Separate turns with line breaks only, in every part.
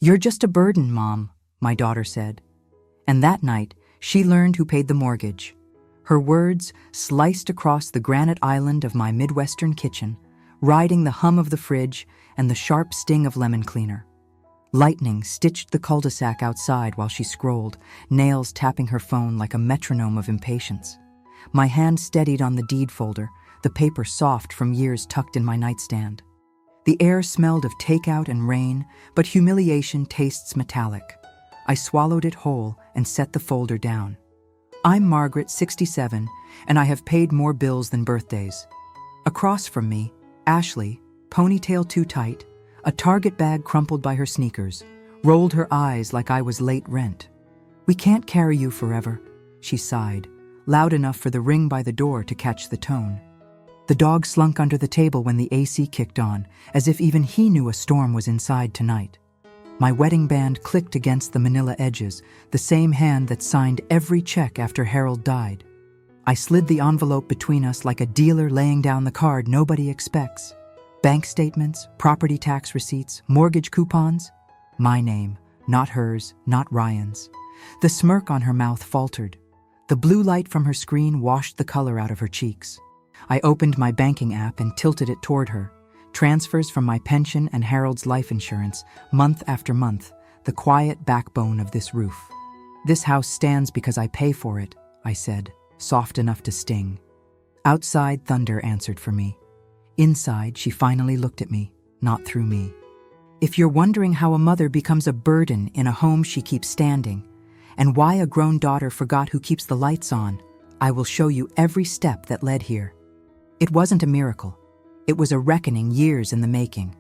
"You're just a burden, Mom," my daughter said. And that night, she learned who paid the mortgage. Her words sliced across the granite island of my Midwestern kitchen, riding the hum of the fridge and the sharp sting of lemon cleaner. Lightning stitched the cul-de-sac outside while she scrolled, nails tapping her phone like a metronome of impatience. My hand steadied on the deed folder, the paper soft from years tucked in my nightstand. The air smelled of takeout and rain, but humiliation tastes metallic. I swallowed it whole and set the folder down. I'm Margaret, 67, and I have paid more bills than birthdays. Across from me, Ashley, ponytail too tight, a Target bag crumpled by her sneakers, rolled her eyes like I was late rent. "We can't carry you forever," she sighed, loud enough for the ring by the door to catch the tone. The dog slunk under the table when the AC kicked on, as if even he knew a storm was inside tonight. My wedding band clicked against the manila edges, the same hand that signed every check after Harold died. I slid the envelope between us like a dealer laying down the card nobody expects. Bank statements, property tax receipts, mortgage coupons. My name, not hers, not Ryan's. The smirk on her mouth faltered. The blue light from her screen washed the color out of her cheeks. I opened my banking app and tilted it toward her. Transfers from my pension and Harold's life insurance, month after month, the quiet backbone of this roof. "This house stands because I pay for it," I said, soft enough to sting. Outside, thunder answered for me. Inside, she finally looked at me, not through me. "If you're wondering how a mother becomes a burden in a home she keeps standing, and why a grown daughter forgot who keeps the lights on, I will show you every step that led here." It wasn't a miracle. It was a reckoning years in the making.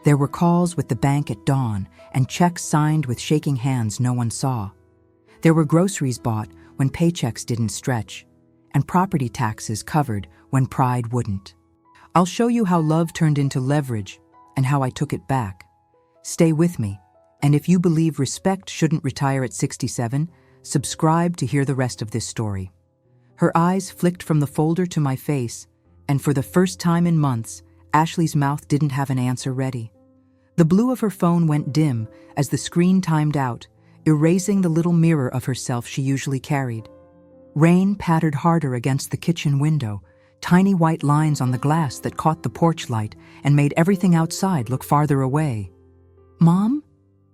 There were calls with the bank at dawn and checks signed with shaking hands no one saw. There were groceries bought when paychecks didn't stretch, and property taxes covered when pride wouldn't. I'll show you how love turned into leverage and how I took it back. Stay with me, and if you believe respect shouldn't retire at 67, subscribe to hear the rest of this story. Her eyes flicked from the folder to my face, and for the first time in months, Ashley's mouth didn't have an answer ready. The blue of her phone went dim as the screen timed out, erasing the little mirror of herself she usually carried. Rain pattered harder against the kitchen window, tiny white lines on the glass that caught the porch light and made everything outside look farther away. "Mom?"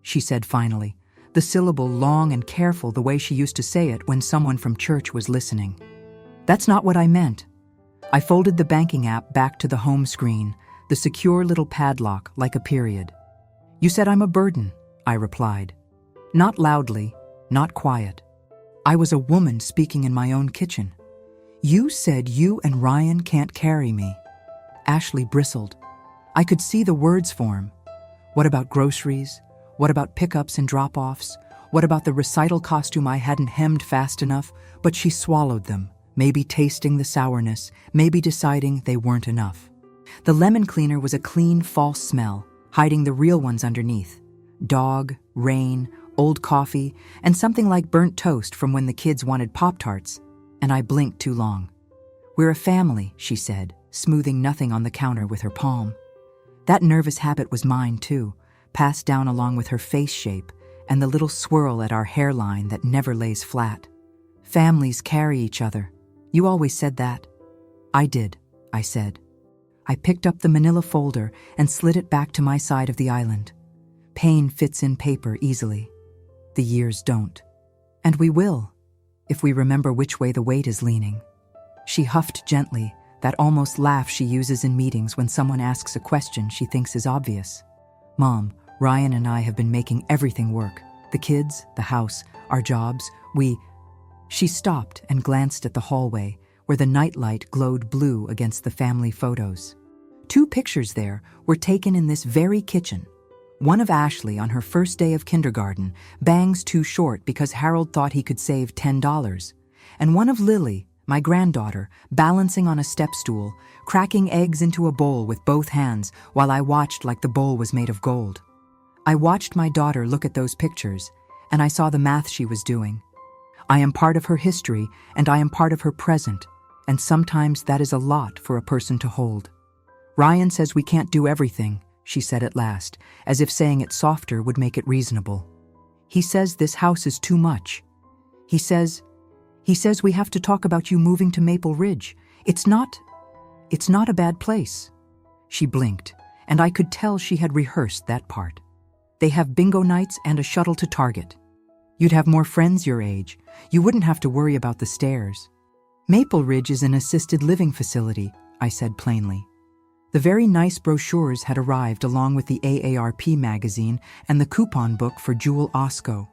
she said finally, the syllable long and careful the way she used to say it when someone from church was listening. "That's not what I meant." I folded the banking app back to the home screen, the secure little padlock like a period. "You said I'm a burden," I replied. Not loudly, not quiet. I was a woman speaking in my own kitchen. "You said you and Ryan can't carry me." Ashley bristled. I could see the words form. What about groceries? What about pickups and drop-offs? What about the recital costume I hadn't hemmed fast enough? But she swallowed them, maybe tasting the sourness, maybe deciding they weren't enough. The lemon cleaner was a clean, false smell, hiding the real ones underneath. Dog, rain, old coffee, and something like burnt toast from when the kids wanted Pop-Tarts, and I blinked too long. "We're a family," she said, smoothing nothing on the counter with her palm. That nervous habit was mine too, passed down along with her face shape and the little swirl at our hairline that never lays flat. "Families carry each other. You always said that." "I did," I said. I picked up the manila folder and slid it back to my side of the island. Pain fits in paper easily. The years don't. And we will, if we remember which way the weight is leaning. She huffed gently, that almost laugh she uses in meetings when someone asks a question she thinks is obvious. "Mom, Ryan and I have been making everything work. The kids, the house, our jobs, She stopped and glanced at the hallway, where the nightlight glowed blue against the family photos. 2 pictures there were taken in this very kitchen. One of Ashley on her first day of kindergarten, bangs too short because Harold thought he could save $10, and one of Lily, my granddaughter, balancing on a step stool, cracking eggs into a bowl with both hands while I watched like the bowl was made of gold. I watched my daughter look at those pictures, and I saw the math she was doing. I am part of her history, and I am part of her present, and sometimes that is a lot for a person to hold. "Ryan says we can't do everything," she said at last, as if saying it softer would make it reasonable. He says this house is too much. He says we have to talk about you moving to Maple Ridge. It's not a bad place. She blinked, and I could tell she had rehearsed that part. They have bingo nights and a shuttle to Target. You'd have more friends your age. You wouldn't have to worry about the stairs. Maple Ridge is an assisted living facility, I said plainly. The very nice brochures had arrived along with the AARP magazine and the coupon book for Jewel Osco.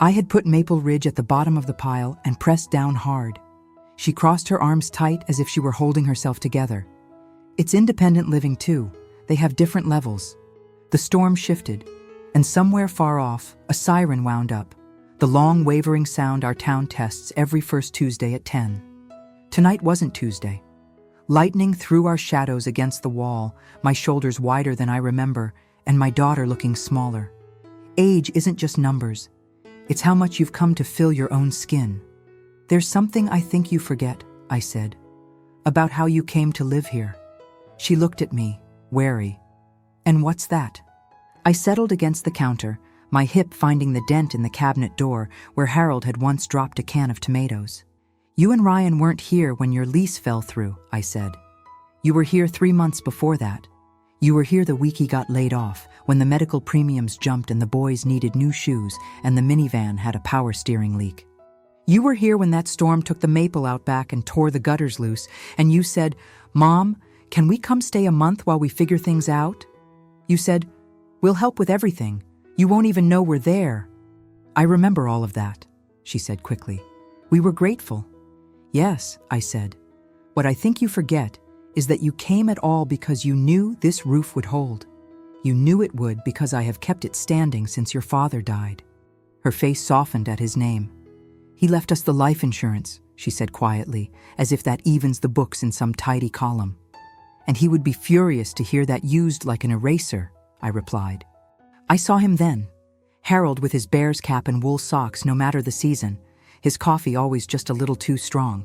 I had put Maple Ridge at the bottom of the pile and pressed down hard. She crossed her arms tight as if she were holding herself together. It's independent living too. They have different levels. The storm shifted, and somewhere far off, a siren wound up, the long wavering sound our town tests every first Tuesday at 10. Tonight wasn't Tuesday. Lightning threw our shadows against the wall, my shoulders wider than I remember, and my daughter looking smaller. Age isn't just numbers. It's how much you've come to fill your own skin. There's something I think you forget, I said, about how you came to live here. She looked at me, wary. And what's that? I settled against the counter, my hip finding the dent in the cabinet door where Harold had once dropped a can of tomatoes. You and Ryan weren't here when your lease fell through, I said. You were here 3 months before that. You were here the week he got laid off, when the medical premiums jumped and the boys needed new shoes and the minivan had a power steering leak. You were here when that storm took the maple out back and tore the gutters loose, and you said, "Mom, can we come stay a month while we figure things out?" You said, "We'll help with everything. You won't even know we're there." I remember all of that, she said quickly. We were grateful. Yes, I said. What I think you forget is that you came at all because you knew this roof would hold. You knew it would because I have kept it standing since your father died. Her face softened at his name. He left us the life insurance, she said quietly, as if that evens the books in some tidy column. And he would be furious to hear that used like an eraser, I replied. I saw him then. Harold with his bear's cap and wool socks no matter the season, his coffee always just a little too strong.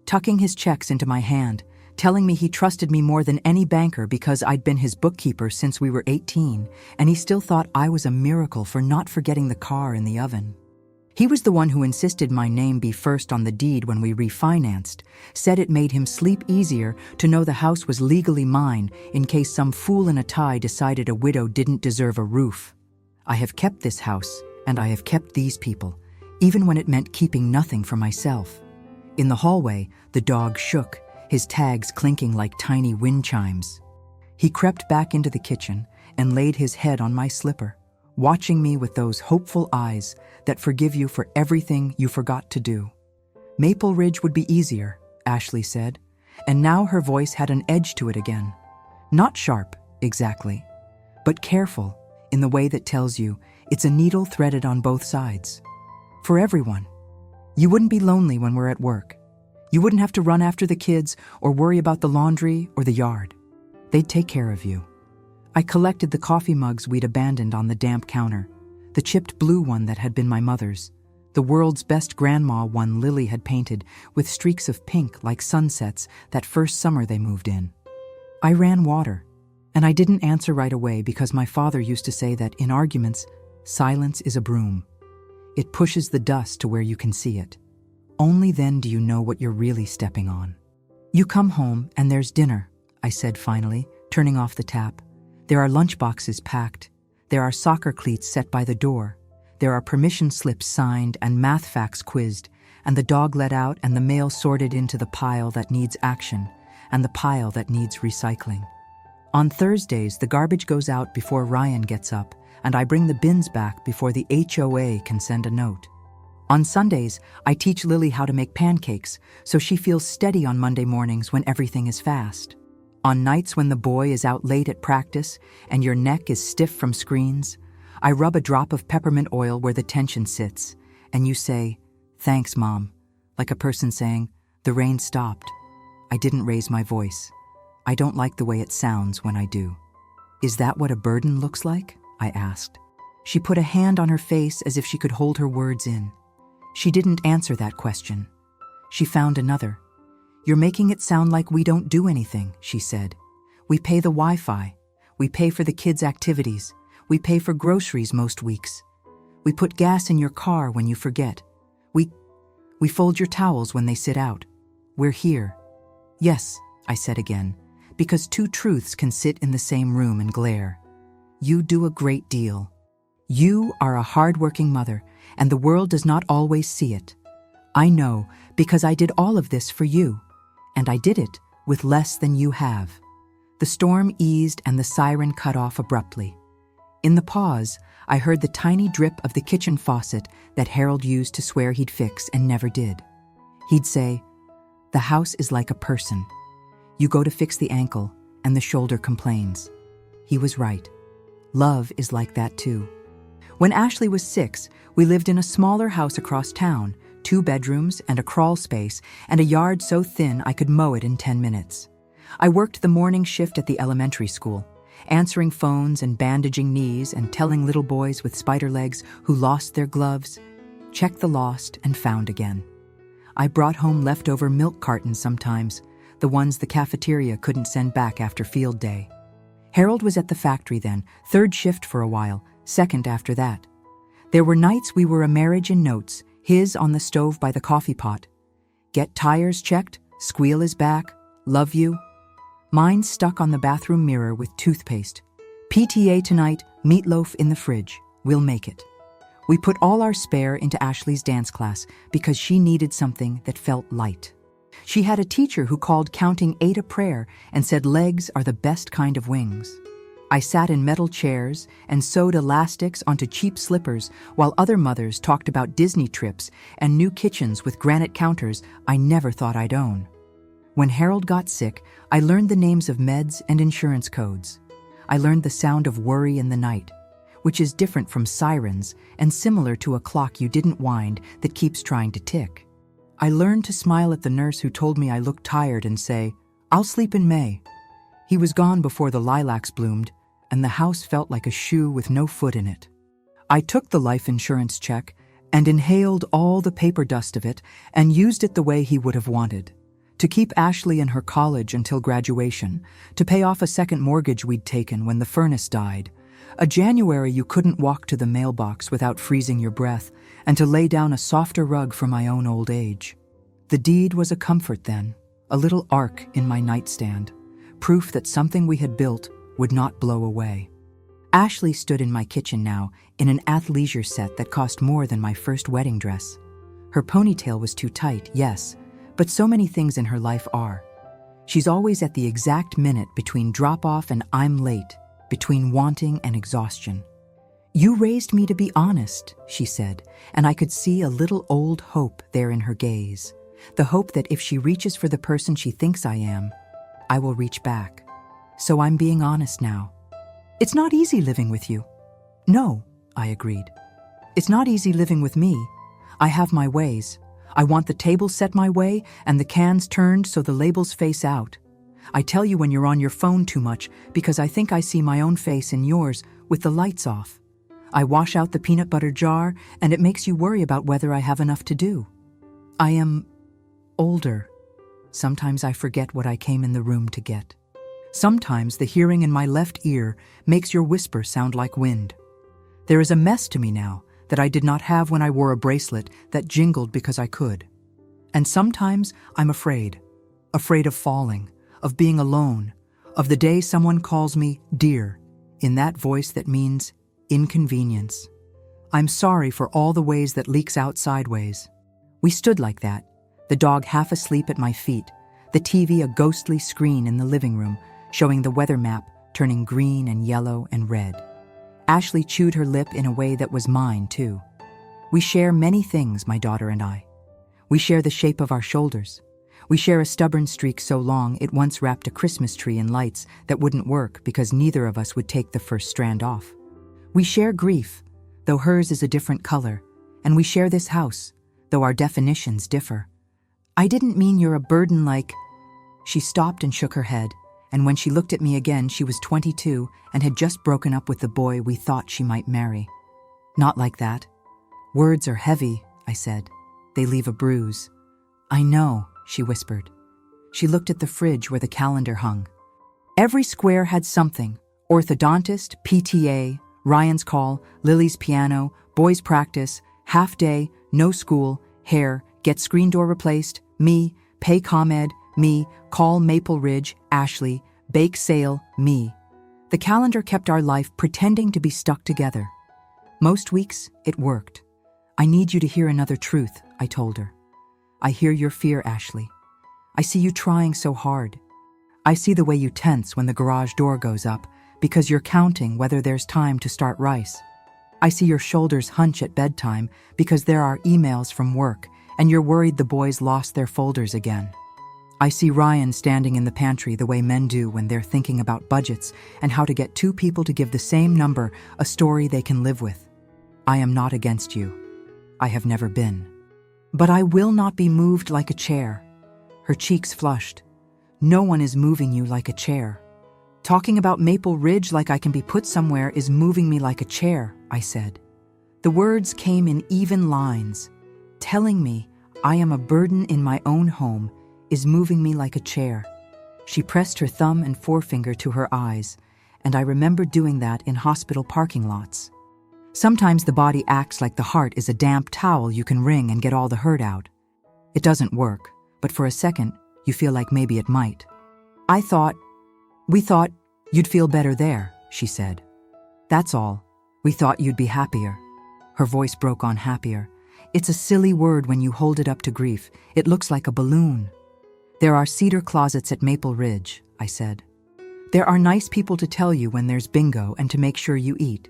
Tucking his checks into my hand, telling me he trusted me more than any banker because I'd been his bookkeeper since we were 18, and he still thought I was a miracle for not forgetting the car in the oven. He was the one who insisted my name be first on the deed when we refinanced, said it made him sleep easier to know the house was legally mine in case some fool in a tie decided a widow didn't deserve a roof. I have kept this house, and I have kept these people, even when it meant keeping nothing for myself. In the hallway, the dog shook, his tags clinking like tiny wind chimes. He crept back into the kitchen and laid his head on my slipper, watching me with those hopeful eyes that forgive you for everything you forgot to do. Maple Ridge would be easier, Ashley said, and now her voice had an edge to it again. Not sharp, exactly, but careful in the way that tells you it's a needle threaded on both sides. For everyone. You wouldn't be lonely when we're at work. You wouldn't have to run after the kids or worry about the laundry or the yard. They'd take care of you. I collected the coffee mugs we'd abandoned on the damp counter, the chipped blue one that had been my mother's, the world's best grandma one Lily had painted with streaks of pink like sunsets that first summer they moved in. I ran water, and I didn't answer right away because my father used to say that in arguments, silence is a broom. It pushes the dust to where you can see it. Only then do you know what you're really stepping on. You come home and there's dinner, I said finally, turning off the tap. There are lunchboxes packed. There are soccer cleats set by the door. There are permission slips signed and math facts quizzed, and the dog let out and the mail sorted into the pile that needs action and the pile that needs recycling. On Thursdays, the garbage goes out before Ryan gets up, and I bring the bins back before the HOA can send a note. On Sundays, I teach Lily how to make pancakes so she feels steady on Monday mornings when everything is fast. On nights when the boy is out late at practice and your neck is stiff from screens, I rub a drop of peppermint oil where the tension sits, and you say, "Thanks, Mom," like a person saying, "The rain stopped." I didn't raise my voice. I don't like the way it sounds when I do. Is that what a burden looks like? I asked. She put a hand on her face as if she could hold her words in. She didn't answer that question. She found another. "You're making it sound like we don't do anything," she said. "We pay the Wi-Fi. We pay for the kids' activities. We pay for groceries most weeks. We put gas in your car when you forget. We fold your towels when they sit out. We're here. Yes, I said again, because two truths can sit in the same room and glare. You do a great deal. You are a hard-working mother, and the world does not always see it. I know, because I did all of this for you, and I did it with less than you have. The storm eased and the siren cut off abruptly. In the pause, I heard the tiny drip of the kitchen faucet that Harold used to swear he'd fix and never did. He'd say, "The house is like a person. You go to fix the ankle, and the shoulder complains." He was right. Love is like that too. When Ashley was 6, we lived in a smaller house across town, 2 bedrooms and a crawl space, and a yard so thin I could mow it in 10 minutes. I worked the morning shift at the elementary school, answering phones and bandaging knees and telling little boys with spider legs who lost their gloves, check the lost and found again. I brought home leftover milk cartons sometimes, the ones the cafeteria couldn't send back after field day. Harold was at the factory then, 3rd shift for a while, 2nd after that. There were nights we were a marriage in notes, his on the stove by the coffee pot. Get tires checked, squeal is back, love you. Mine stuck on the bathroom mirror with toothpaste. PTA tonight, meatloaf in the fridge. We'll make it. We put all our spare into Ashley's dance class because she needed something that felt light. She had a teacher who called counting 8 a prayer and said legs are the best kind of wings. I sat in metal chairs and sewed elastics onto cheap slippers while other mothers talked about Disney trips and new kitchens with granite counters I never thought I'd own. When Harold got sick, I learned the names of meds and insurance codes. I learned the sound of worry in the night, which is different from sirens and similar to a clock you didn't wind that keeps trying to tick. I learned to smile at the nurse who told me I looked tired and say, "I'll sleep in May." He was gone before the lilacs bloomed, and the house felt like a shoe with no foot in it. I took the life insurance check and inhaled all the paper dust of it and used it the way he would have wanted. To keep Ashley in her college until graduation, to pay off a second mortgage we'd taken when the furnace died, a January you couldn't walk to the mailbox without freezing your breath, and to lay down a softer rug for my own old age. The deed was a comfort then, a little ark in my nightstand, proof that something we had built would not blow away. Ashley stood in my kitchen now, in an athleisure set that cost more than my first wedding dress. Her ponytail was too tight, yes, but so many things in her life are. She's always at the exact minute between drop-off and I'm late, between wanting and exhaustion. "You raised me to be honest," she said, and I could see a little old hope there in her gaze. The hope that if she reaches for the person she thinks I am, I will reach back. So I'm being honest now. "It's not easy living with you." "No," I agreed. "It's not easy living with me. I have my ways. I want the table set my way and the cans turned so the labels face out. I tell you when you're on your phone too much because I think I see my own face in yours with the lights off. I wash out the peanut butter jar and it makes you worry about whether I have enough to do. I am older. Sometimes I forget what I came in the room to get. Sometimes the hearing in my left ear makes your whisper sound like wind. There is a mess to me now that I did not have when I wore a bracelet that jingled because I could. And sometimes I'm afraid of falling, of being alone, of the day someone calls me dear, in that voice that means inconvenience. I'm sorry for all the ways that leaks out sideways." We stood like that, the dog half asleep at my feet, the TV a ghostly screen in the living room, showing the weather map turning green and yellow and red. Ashley chewed her lip in a way that was mine, too. We share many things, my daughter and I. We share the shape of our shoulders. We share a stubborn streak so long it once wrapped a Christmas tree in lights that wouldn't work because neither of us would take the first strand off. We share grief, though hers is a different color, and we share this house, though our definitions differ. I didn't mean you're a burden like... She stopped and shook her head, and when she looked at me again, she was 22 and had just broken up with the boy we thought she might marry. "Not like that. Words are heavy," I said. "They leave a bruise." "I know," she whispered. She looked at the fridge where the calendar hung. Every square had something, Orthodontist, PTA, Ryan's call, Lily's piano, boys practice, half day, no school, hair, get screen door replaced, me, pay ComEd, me, call Maple Ridge, Ashley, bake sale, me. The calendar kept our life pretending to be stuck together. Most weeks, it worked. I need you to hear another truth, I told her. I hear your fear, Ashley. I see you trying so hard. I see the way you tense when the garage door goes up because you're counting whether there's time to start rice. I see your shoulders hunch at bedtime because there are emails from work and you're worried the boys lost their folders again. I see Ryan standing in the pantry the way men do when they're thinking about budgets and how to get two people to give the same number a story they can live with. I am not against you. I have never been. But I will not be moved like a chair. Her cheeks flushed. No one is moving you like a chair. Talking about Maple Ridge like I can be put somewhere is moving me like a chair, I said. The words came in even lines. Telling me I am a burden in my own home is moving me like a chair. She pressed her thumb and forefinger to her eyes, and I remember doing that in hospital parking lots. Sometimes the body acts like the heart is a damp towel you can wring and get all the hurt out. It doesn't work, but for a second, you feel like maybe it might. We thought you'd feel better there, she said. That's all. We thought you'd be happier. Her voice broke on happier. It's a silly word when you hold it up to grief. It looks like a balloon. There are cedar closets at Maple Ridge, I said. There are nice people to tell you when there's bingo and to make sure you eat.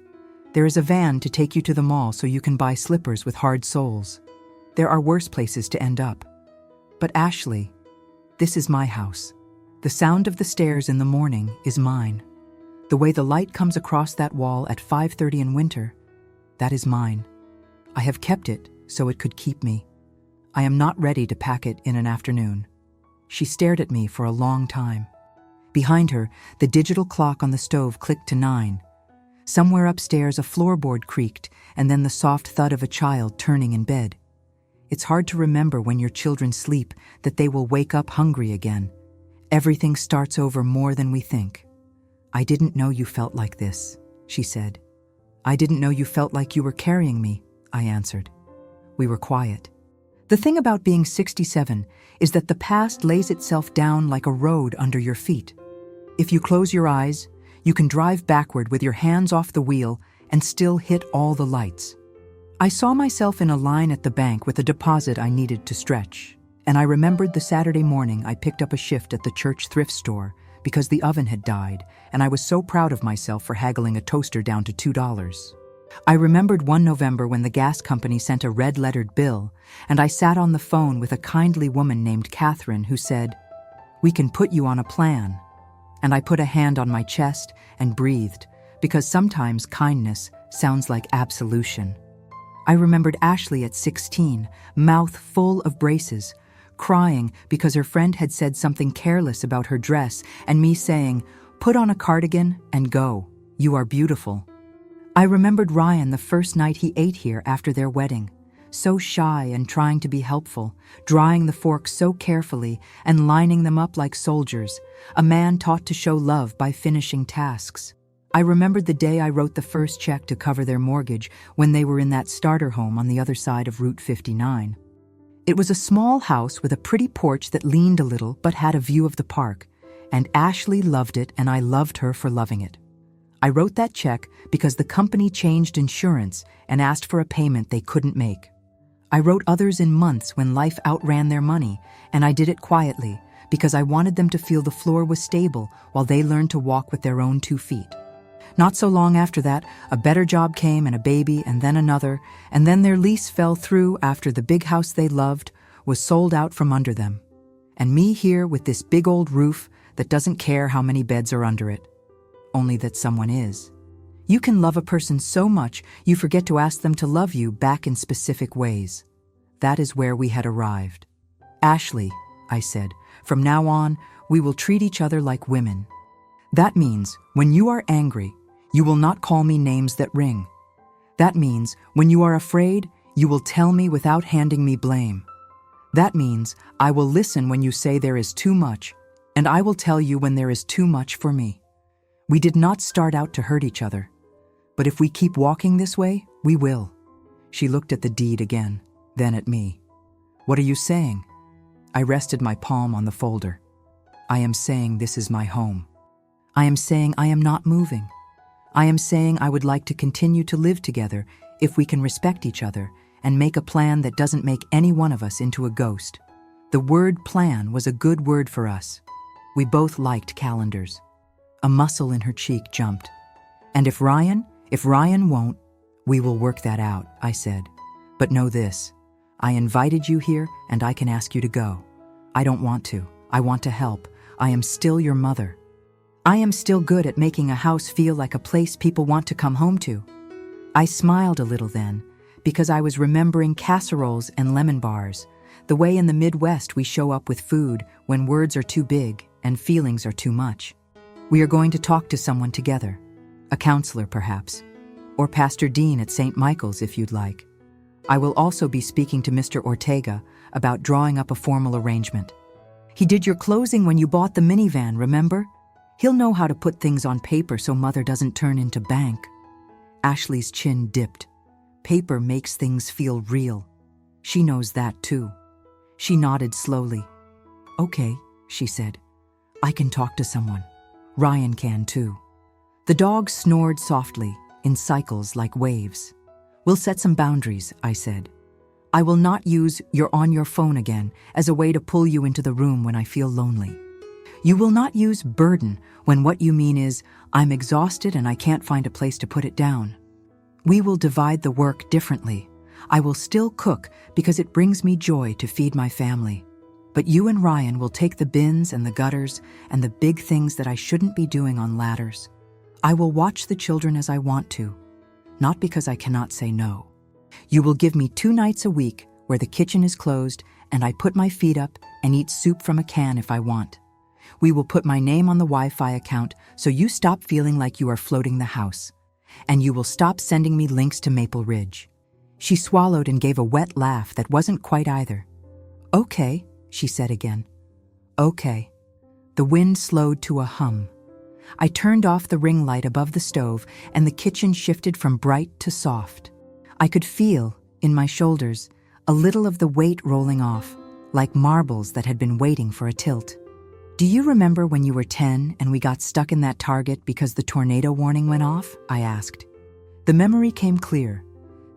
There is a van to take you to the mall so you can buy slippers with hard soles. There are worse places to end up. But Ashley, this is my house. The sound of the stairs in the morning is mine. The way the light comes across that wall at 5:30 in winter, that is mine. I have kept it so it could keep me. I am not ready to pack it in an afternoon. She stared at me for a long time. Behind her, the digital clock on the stove clicked to 9. Somewhere upstairs, a floorboard creaked, and then the soft thud of a child turning in bed. It's hard to remember when your children sleep that they will wake up hungry again. Everything starts over more than we think. I didn't know you felt like this, she said. I didn't know you felt like you were carrying me, I answered. We were quiet. The thing about being 67 is that the past lays itself down like a road under your feet. If you close your eyes, you can drive backward with your hands off the wheel and still hit all the lights. I saw myself in a line at the bank with a deposit I needed to stretch, and I remembered the Saturday morning I picked up a shift at the church thrift store because the oven had died, and I was so proud of myself for haggling a toaster down to $2. I remembered one November when the gas company sent a red-lettered bill, and I sat on the phone with a kindly woman named Catherine who said, "We can put you on a plan." And I put a hand on my chest and breathed, because sometimes kindness sounds like absolution. I remembered Ashley at 16, mouth full of braces, crying because her friend had said something careless about her dress, and me saying, "Put on a cardigan and go. You are beautiful." I remembered Ryan the first night he ate here after their wedding, so shy and trying to be helpful, drying the forks so carefully and lining them up like soldiers, a man taught to show love by finishing tasks. I remembered the day I wrote the first check to cover their mortgage when they were in that starter home on the other side of Route 59. It was a small house with a pretty porch that leaned a little but had a view of the park, and Ashley loved it and I loved her for loving it. I wrote that check because the company changed insurance and asked for a payment they couldn't make. I wrote others in months when life outran their money, and I did it quietly because I wanted them to feel the floor was stable while they learned to walk with their own 2 feet. Not so long after that, a better job came and a baby and then another, and then their lease fell through after the big house they loved was sold out from under them. And me here with this big old roof that doesn't care how many beds are under it. Only that someone is. You can love a person so much you forget to ask them to love you back in specific ways. That is where we had arrived. "Ashley," I said, "from now on, we will treat each other like women. That means when you are angry, you will not call me names that ring. That means when you are afraid, you will tell me without handing me blame. That means I will listen when you say there is too much, and I will tell you when there is too much for me. We did not start out to hurt each other. But if we keep walking this way, we will. She looked at the deed again, then at me. What are you saying? I rested my palm on the folder. I am saying this is my home. I am saying I am not moving. I am saying I would like to continue to live together if we can respect each other and make a plan that doesn't make any one of us into a ghost. The word plan was a good word for us. We both liked calendars. A muscle in her cheek jumped. And if Ryan won't, we will work that out, I said. But know this, I invited you here and I can ask you to go. I don't want to. I want to help. I am still your mother. I am still good at making a house feel like a place people want to come home to. I smiled a little then, because I was remembering casseroles and lemon bars, the way in the Midwest we show up with food when words are too big and feelings are too much. We are going to talk to someone together, a counselor perhaps, or Pastor Dean at St. Michael's if you'd like. I will also be speaking to Mr. Ortega about drawing up a formal arrangement. He did your closing when you bought the minivan, remember? He'll know how to put things on paper so Mother doesn't turn into bank. Ashley's chin dipped. Paper makes things feel real. She knows that too. She nodded slowly. Okay, she said. I can talk to someone. Ryan can too. The dog snored softly, in cycles like waves. We'll set some boundaries, I said. I will not use "you're on your phone again" as a way to pull you into the room when I feel lonely. You will not use "burden" when what you mean is, I'm exhausted and I can't find a place to put it down. We will divide the work differently. I will still cook because it brings me joy to feed my family. But you and Ryan will take the bins and the gutters and the big things that I shouldn't be doing on ladders. I will watch the children as I want to, not because I cannot say no. You will give me 2 nights a week where the kitchen is closed and I put my feet up and eat soup from a can if I want. We will put my name on the Wi-Fi account so you stop feeling like you are floating the house. And you will stop sending me links to Maple Ridge. She swallowed and gave a wet laugh that wasn't quite either. Okay, she said again. Okay. The wind slowed to a hum. I turned off the ring light above the stove and the kitchen shifted from bright to soft. I could feel, in my shoulders, a little of the weight rolling off, like marbles that had been waiting for a tilt. Do you remember when you were 10 and we got stuck in that Target because the tornado warning went off? I asked. The memory came clear.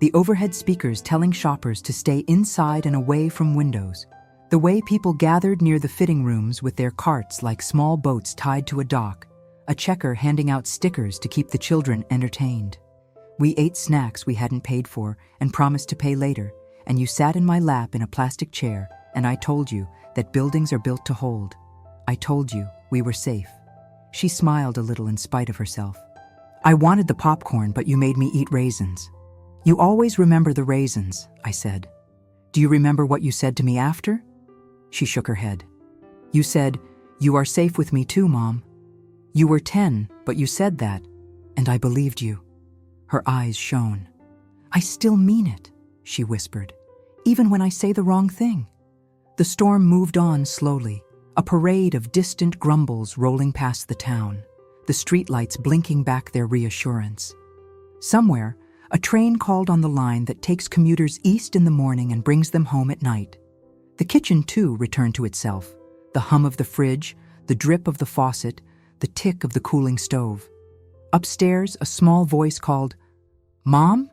The overhead speakers telling shoppers to stay inside and away from windows. The way people gathered near the fitting rooms with their carts like small boats tied to a dock. A checker handing out stickers to keep the children entertained. We ate snacks we hadn't paid for and promised to pay later, and you sat in my lap in a plastic chair, and I told you that buildings are built to hold. I told you we were safe. She smiled a little in spite of herself. I wanted the popcorn, but you made me eat raisins. You always remember the raisins, I said. Do you remember what you said to me after? She shook her head. You said, "You are safe with me too, Mom." You were 10, but you said that, and I believed you. Her eyes shone. I still mean it, she whispered, even when I say the wrong thing. The storm moved on slowly, a parade of distant grumbles rolling past the town, the streetlights blinking back their reassurance. Somewhere, a train called on the line that takes commuters east in the morning and brings them home at night. The kitchen, too, returned to itself, the hum of the fridge, the drip of the faucet, the tick of the cooling stove. Upstairs, a small voice called, "Mom?"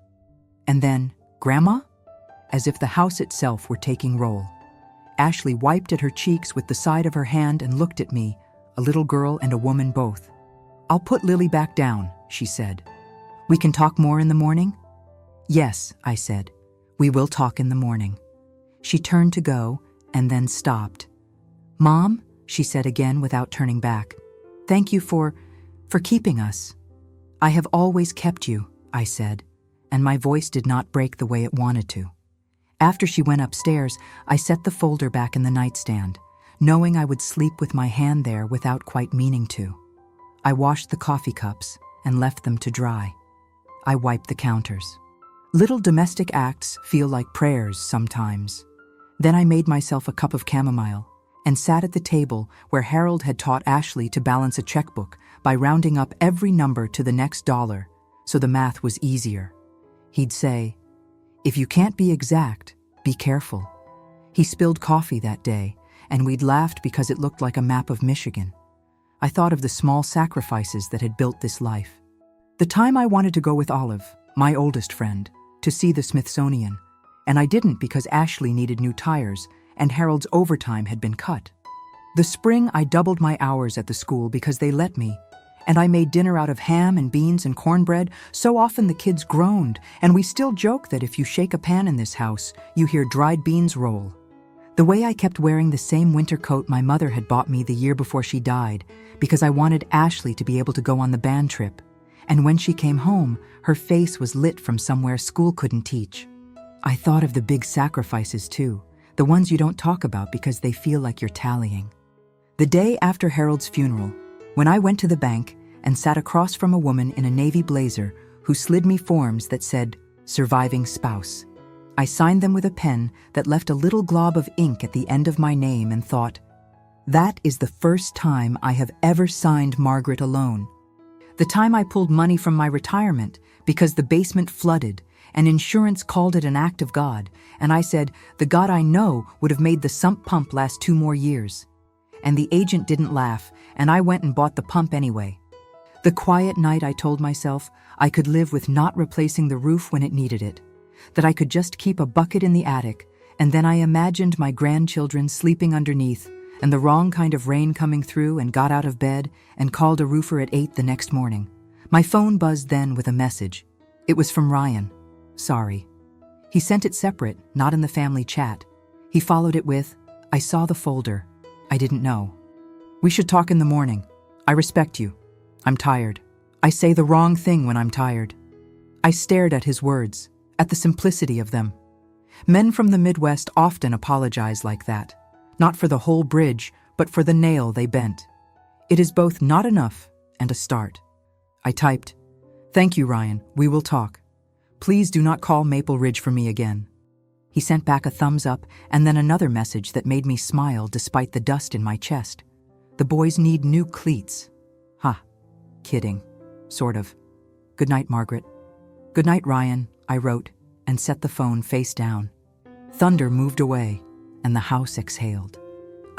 And then, "Grandma?" As if the house itself were taking roll. Ashley wiped at her cheeks with the side of her hand and looked at me, a little girl and a woman both. "I'll put Lily back down," she said. "We can talk more in the morning?" "Yes," I said. "We will talk in the morning." She turned to go, and then stopped. "Mom," she said again without turning back, "thank you for keeping us." "I have always kept you," I said, and my voice did not break the way it wanted to. After she went upstairs, I set the folder back in the nightstand, knowing I would sleep with my hand there without quite meaning to. I washed the coffee cups and left them to dry. I wiped the counters. Little domestic acts feel like prayers sometimes. Then I made myself a cup of chamomile and sat at the table where Harold had taught Ashley to balance a checkbook by rounding up every number to the next dollar, so the math was easier. He'd say, "If you can't be exact, be careful." He spilled coffee that day, and we'd laughed because it looked like a map of Michigan. I thought of the small sacrifices that had built this life. The time I wanted to go with Olive, my oldest friend, to see the Smithsonian, and I didn't because Ashley needed new tires and Harold's overtime had been cut. The spring I doubled my hours at the school because they let me, and I made dinner out of ham and beans and cornbread. So often the kids groaned, and we still joke that if you shake a pan in this house, you hear dried beans roll. The way I kept wearing the same winter coat my mother had bought me the year before she died, because I wanted Ashley to be able to go on the band trip. And when she came home, her face was lit from somewhere school couldn't teach. I thought of the big sacrifices too, the ones you don't talk about because they feel like you're tallying. The day after Harold's funeral, when I went to the bank and sat across from a woman in a navy blazer who slid me forms that said, "Surviving Spouse," I signed them with a pen that left a little glob of ink at the end of my name and thought, that is the first time I have ever signed Margaret alone. The time I pulled money from my retirement because the basement flooded and insurance called it an act of God, and I said, the God I know would have made the sump pump last 2 more years. And the agent didn't laugh, and I went and bought the pump anyway. The quiet night I told myself I could live with not replacing the roof when it needed it, that I could just keep a bucket in the attic, and then I imagined my grandchildren sleeping underneath and the wrong kind of rain coming through, and got out of bed and called a roofer at 8 the next morning. My phone buzzed then with a message. It was from Ryan. Sorry. He sent it separate, not in the family chat. He followed it with, I saw the folder. I didn't know. We should talk in the morning. I respect you. I'm tired. I say the wrong thing when I'm tired. I stared at his words, at the simplicity of them. Men from the Midwest often apologize like that, not for the whole bridge, but for the nail they bent. It is both not enough and a start. I typed, "Thank you, Ryan. We will talk. Please do not call Maple Ridge for me again." He sent back a thumbs up and then another message that made me smile despite the dust in my chest. The boys need new cleats. Ha, kidding. Sort of. Good night, Margaret. Good night, Ryan, I wrote, and set the phone face down. Thunder moved away, and the house exhaled.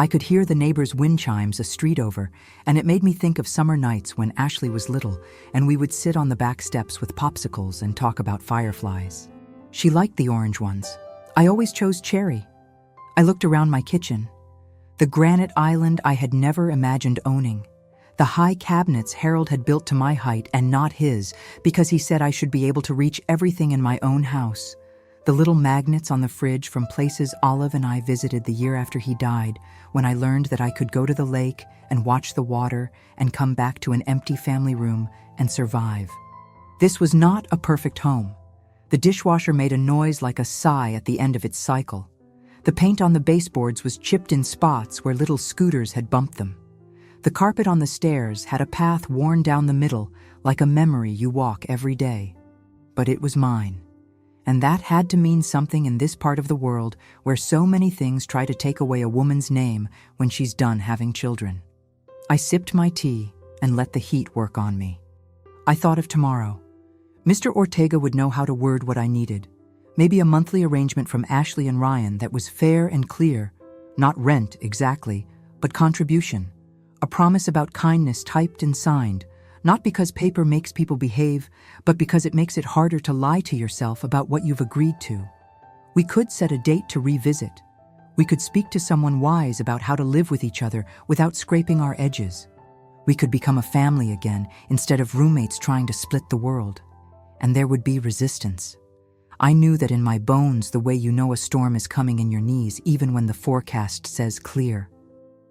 I could hear the neighbors' wind chimes a street over, and it made me think of summer nights when Ashley was little, and we would sit on the back steps with popsicles and talk about fireflies. She liked the orange ones. I always chose cherry. I looked around my kitchen. The granite island I had never imagined owning. The high cabinets Harold had built to my height and not his, because he said I should be able to reach everything in my own house. The little magnets on the fridge from places Olive and I visited the year after he died, when I learned that I could go to the lake and watch the water and come back to an empty family room and survive. This was not a perfect home. The dishwasher made a noise like a sigh at the end of its cycle. The paint on the baseboards was chipped in spots where little scooters had bumped them. The carpet on the stairs had a path worn down the middle like a memory you walk every day. But it was mine. And that had to mean something in this part of the world where so many things try to take away a woman's name when she's done having children. I sipped my tea and let the heat work on me. I thought of tomorrow. Mr. Ortega would know how to word what I needed. Maybe a monthly arrangement from Ashley and Ryan that was fair and clear, not rent exactly, but contribution. A promise about kindness typed and signed, not because paper makes people behave, but because it makes it harder to lie to yourself about what you've agreed to. We could set a date to revisit. We could speak to someone wise about how to live with each other without scraping our edges. We could become a family again instead of roommates trying to split the world. And there would be resistance. I knew that in my bones the way you know a storm is coming in your knees even when the forecast says clear.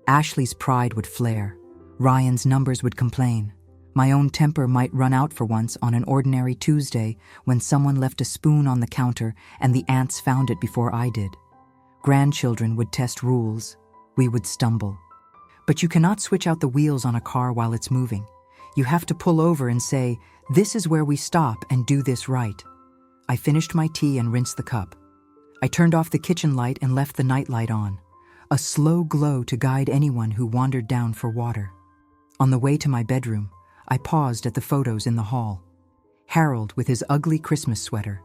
Ashley's pride would flare. Ryan's numbers would complain. My own temper might run out for once on an ordinary Tuesday when someone left a spoon on the counter and the aunts found it before I did. Grandchildren would test rules. We would stumble. But you cannot switch out the wheels on a car while it's moving. You have to pull over and say, this is where we stop and do this right. I finished my tea and rinsed the cup. I turned off the kitchen light and left the night light on. a slow glow to guide anyone who wandered down for water. On the way to my bedroom, I paused at the photos in the hall. Harold with his ugly Christmas sweater.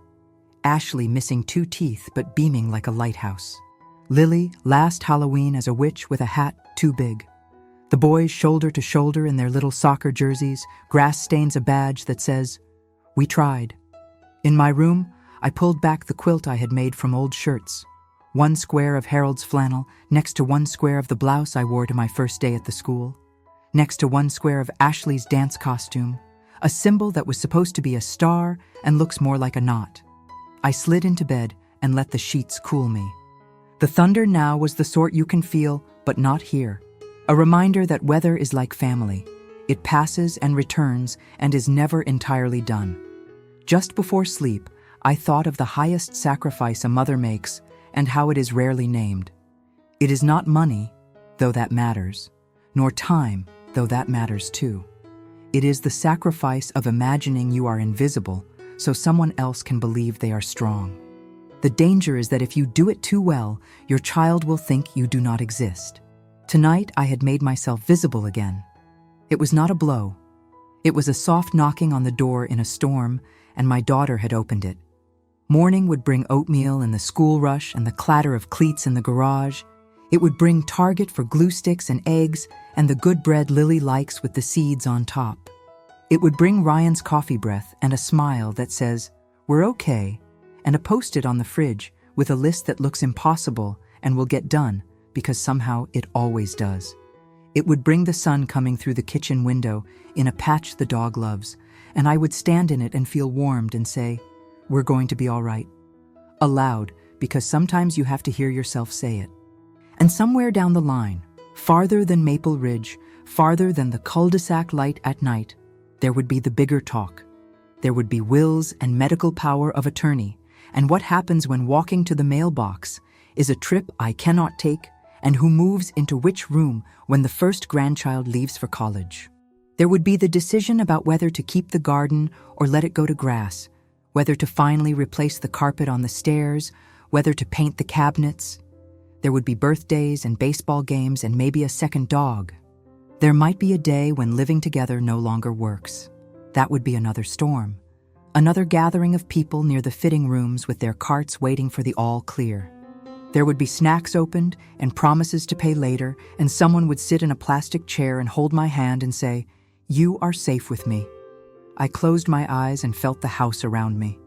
Ashley missing 2 teeth but beaming like a lighthouse. Lily last Halloween as a witch with a hat too big. The boys shoulder to shoulder in their little soccer jerseys, grass stains a badge that says, "We tried." In my room, I pulled back the quilt I had made from old shirts. 1 square of Harold's flannel next to 1 square of the blouse I wore to my first day at the school, next to 1 square of Ashley's dance costume, a symbol that was supposed to be a star and looks more like a knot. I slid into bed and let the sheets cool me. The thunder now was the sort you can feel, but not hear. A reminder that weather is like family. It passes and returns and is never entirely done. Just before sleep, I thought of the highest sacrifice a mother makes and how it is rarely named. It is not money, though that matters, nor time, though that matters too. It is the sacrifice of imagining you are invisible so someone else can believe they are strong. The danger is that if you do it too well, your child will think you do not exist. Tonight, I had made myself visible again. It was not a blow. It was a soft knocking on the door in a storm, and my daughter had opened it. Morning would bring oatmeal and the school rush and the clatter of cleats in the garage. It would bring Target for glue sticks and eggs and the good bread Lily likes with the seeds on top. It would bring Ryan's coffee breath and a smile that says, "We're okay," and a Post-it on the fridge with a list that looks impossible and will get done because somehow it always does. It would bring the sun coming through the kitchen window in a patch the dog loves, and I would stand in it and feel warmed and say, "We're going to be all right." Aloud, because sometimes you have to hear yourself say it. And somewhere down the line, farther than Maple Ridge, farther than the cul-de-sac light at night, there would be the bigger talk. There would be wills and medical power of attorney, and what happens when walking to the mailbox is a trip I cannot take, and who moves into which room when the first grandchild leaves for college. There would be the decision about whether to keep the garden or let it go to grass, whether to finally replace the carpet on the stairs, whether to paint the cabinets. There would be birthdays and baseball games and maybe a second dog. There might be a day when living together no longer works. That would be another storm. Another gathering of people near the fitting rooms with their carts waiting for the all clear. There would be snacks opened and promises to pay later, and someone would sit in a plastic chair and hold my hand and say, "You are safe with me." I closed my eyes and felt the house around me,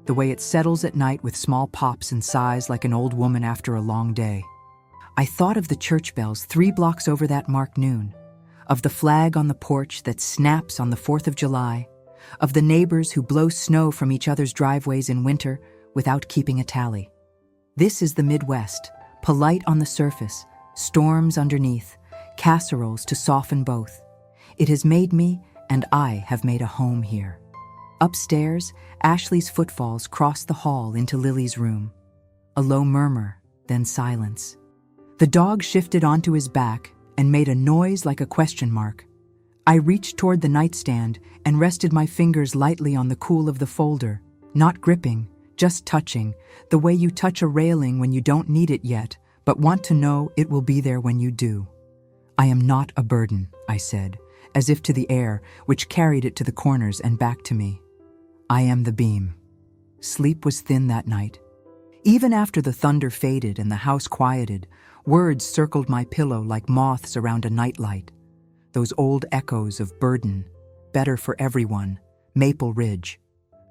the way it settles at night with small pops and sighs like an old woman after a long day. I thought of the church bells 3 blocks over that marked noon, of the flag on the porch that snaps on the 4th of July, of the neighbors who blow snow from each other's driveways in winter without keeping a tally. This is the Midwest, polite on the surface, storms underneath, casseroles to soften both. It has made me, and I have made a home here. Upstairs, Ashley's footfalls crossed the hall into Lily's room. A low murmur, then silence. The dog shifted onto his back and made a noise like a question mark. I reached toward the nightstand and rested my fingers lightly on the cool of the folder, not gripping, just touching, the way you touch a railing when you don't need it yet, but want to know it will be there when you do. "I am not a burden," I said, as if to the air, which carried it to the corners and back to me. "I am the beam." Sleep was thin that night. Even after the thunder faded and the house quieted, words circled my pillow like moths around a nightlight. Those old echoes of burden, better for everyone, Maple Ridge.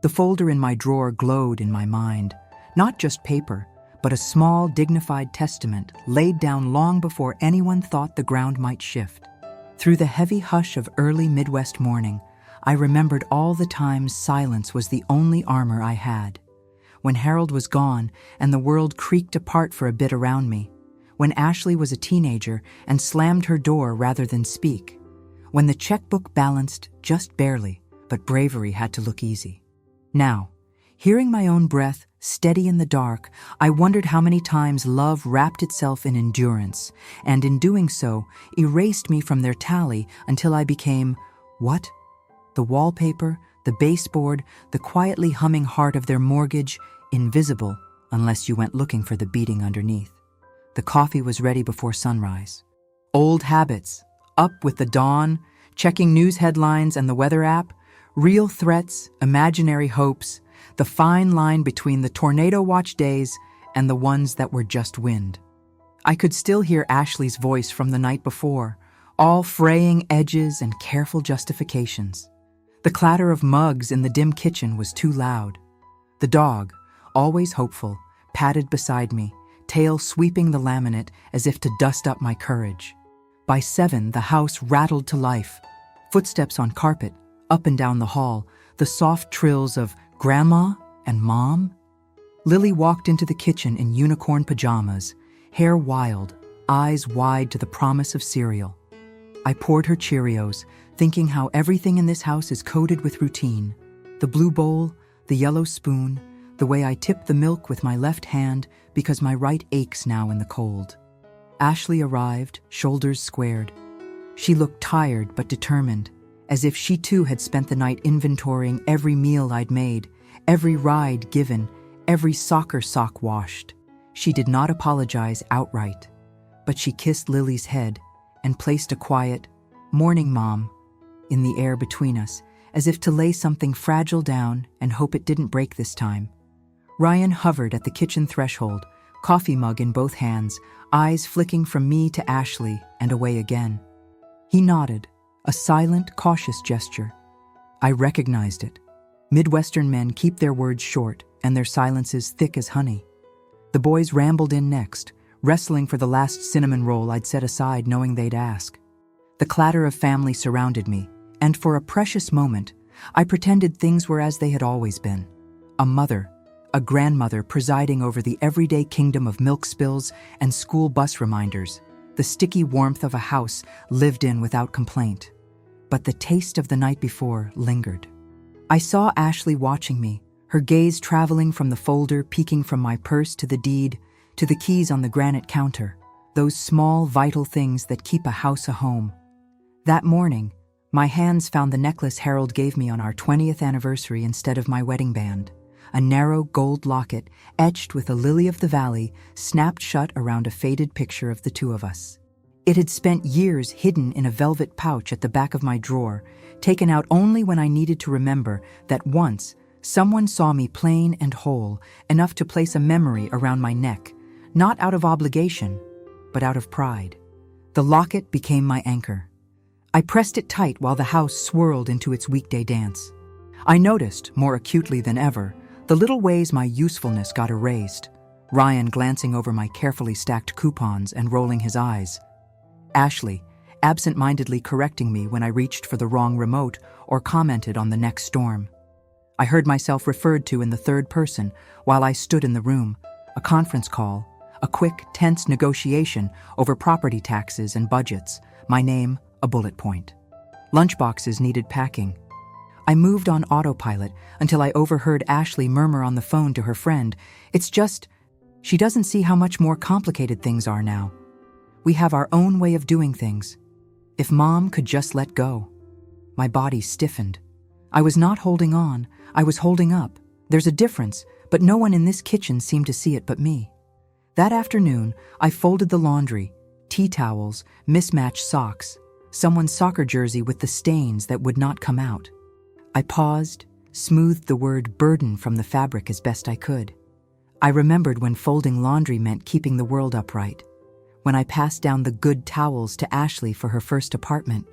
The folder in my drawer glowed in my mind, not just paper, but a small, dignified testament laid down long before anyone thought the ground might shift. Through the heavy hush of early Midwest morning, I remembered all the times silence was the only armor I had. When Harold was gone and the world creaked apart for a bit around me. When Ashley was a teenager and slammed her door rather than speak. When the checkbook balanced just barely, but bravery had to look easy. Now, hearing my own breath steady in the dark, I wondered how many times love wrapped itself in endurance, and in doing so, erased me from their tally until I became, what? The wallpaper, the baseboard, the quietly humming heart of their mortgage, invisible unless you went looking for the beating underneath. The coffee was ready before sunrise. Old habits, up with the dawn, checking news headlines and the weather app, real threats, imaginary hopes, the fine line between the tornado watch days and the ones that were just wind. I could still hear Ashley's voice from the night before, all fraying edges and careful justifications. The clatter of mugs in the dim kitchen was too loud. The dog, always hopeful, padded beside me, tail sweeping the laminate as if to dust up my courage. By 7, the house rattled to life. Footsteps on carpet, up and down the hall, the soft trills of Grandma and Mom. Lily walked into the kitchen in unicorn pajamas, hair wild, eyes wide to the promise of cereal. I poured her Cheerios, thinking how everything in this house is coded with routine. The blue bowl, the yellow spoon, the way I tip the milk with my left hand because my right aches now in the cold. Ashley arrived, shoulders squared. She looked tired but determined, as if she too had spent the night inventorying every meal I'd made, every ride given, every soccer sock washed. She did not apologize outright, but she kissed Lily's head and placed a quiet, "Morning, Mom," in the air between us, as if to lay something fragile down and hope it didn't break this time. Ryan hovered at the kitchen threshold, coffee mug in both hands, eyes flicking from me to Ashley and away again. He nodded, a silent, cautious gesture. I recognized it. Midwestern men keep their words short and their silences thick as honey. The boys rambled in next, wrestling for the last cinnamon roll I'd set aside knowing they'd ask. The clatter of family surrounded me, and for a precious moment, I pretended things were as they had always been. A mother, a grandmother presiding over the everyday kingdom of milk spills and school bus reminders, the sticky warmth of a house lived in without complaint. But the taste of the night before lingered. I saw Ashley watching me, her gaze traveling from the folder peeking from my purse to the deed, to the keys on the granite counter, those small, vital things that keep a house a home. That morning, my hands found the necklace Harold gave me on our 20th anniversary instead of my wedding band, a narrow gold locket etched with a lily of the valley snapped shut around a faded picture of the two of us. It had spent years hidden in a velvet pouch at the back of my drawer, taken out only when I needed to remember that once someone saw me plain and whole, enough to place a memory around my neck, not out of obligation, but out of pride. The locket became my anchor. I pressed it tight while the house swirled into its weekday dance. I noticed, more acutely than ever, the little ways my usefulness got erased. Ryan glancing over my carefully stacked coupons and rolling his eyes. Ashley, absent-mindedly correcting me when I reached for the wrong remote or commented on the next storm. I heard myself referred to in the third person while I stood in the room, a conference call, a quick, tense negotiation over property taxes and budgets, my name a bullet point. Lunchboxes needed packing. I moved on autopilot until I overheard Ashley murmur on the phone to her friend, "It's just, she doesn't see how much more complicated things are now. We have our own way of doing things. If Mom could just let go." My body stiffened. I was not holding on, I was holding up. There's a difference, but no one in this kitchen seemed to see it but me. That afternoon, I folded the laundry, tea towels, mismatched socks, someone's soccer jersey with the stains that would not come out. I paused, smoothed the word burden from the fabric as best I could. I remembered when folding laundry meant keeping the world upright, when I passed down the good towels to Ashley for her first apartment,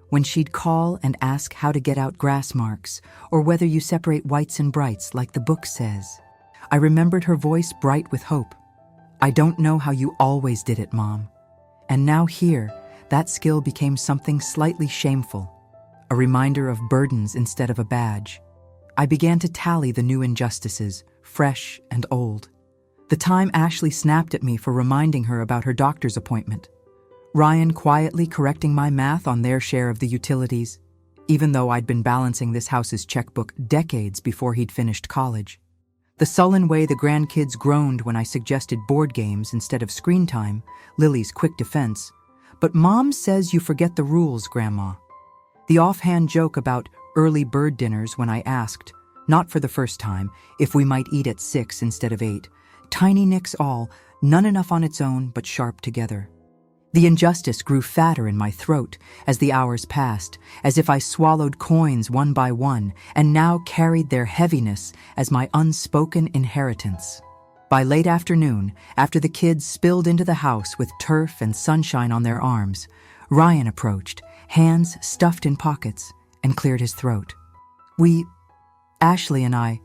when she'd call and ask how to get out grass marks or whether you separate whites and brights like the book says. I remembered her voice bright with hope. "I don't know how you always did it, Mom." And now here, that skill became something slightly shameful, a reminder of burdens instead of a badge. I began to tally the new injustices, fresh and old. The time Ashley snapped at me for reminding her about her doctor's appointment. Ryan quietly correcting my math on their share of the utilities, even though I'd been balancing this house's checkbook decades before he'd finished college. The sullen way the grandkids groaned when I suggested board games instead of screen time, Lily's quick defense. "But Mom says you forget the rules, Grandma." The offhand joke about early bird dinners when I asked, not for the first time, if we might eat at 6 instead of 8. Tiny nicks all, none enough on its own but sharp together. The injustice grew fatter in my throat as the hours passed, as if I swallowed coins one by one and now carried their heaviness as my unspoken inheritance. By late afternoon, after the kids spilled into the house with turf and sunshine on their arms, Ryan approached, hands stuffed in pockets, and cleared his throat. Ashley and I,